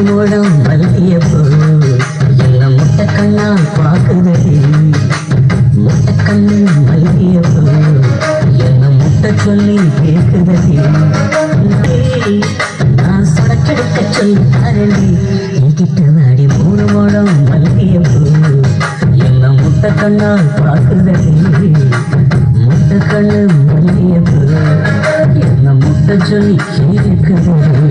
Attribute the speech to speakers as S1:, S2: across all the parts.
S1: மூடம் மல்லியப்பூ என்ன முட்டை கண்ணா பாக்குதடி முட்டை கண்ணு மல்லியப்பூ என்ன முட்டை சொல்லி கேக்குதடி நான் சொடக்கெடுக்க சொல்லி தரண்டி என்கிட்ட வாடி 3 மூடம் மல்லியப்பூ என்ன முட்டை கண்ணா பாக்குதடி முட்டை கண்ணு மல்லியப்பூ என்ன முட்டை சொல்லி கேக்குதடி.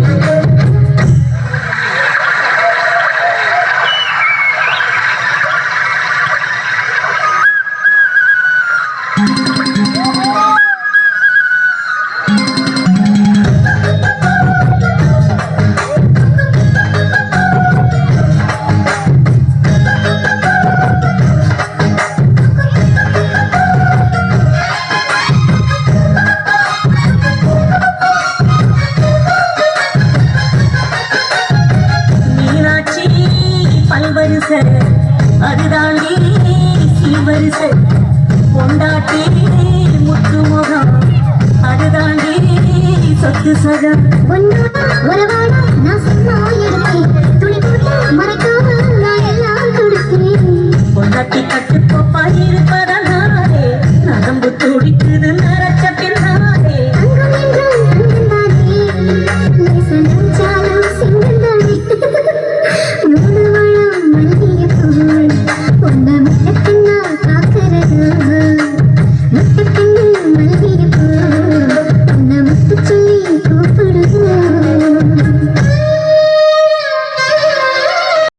S1: பல்வரிசை அதுதாண்டி சீவரிசை பொண்டாட்டி முத்து முகம் அதுதாண்டி சொத்து சகம் பொண்டாட்டி கட்டுக்கோப்பா இருப்பதல்ல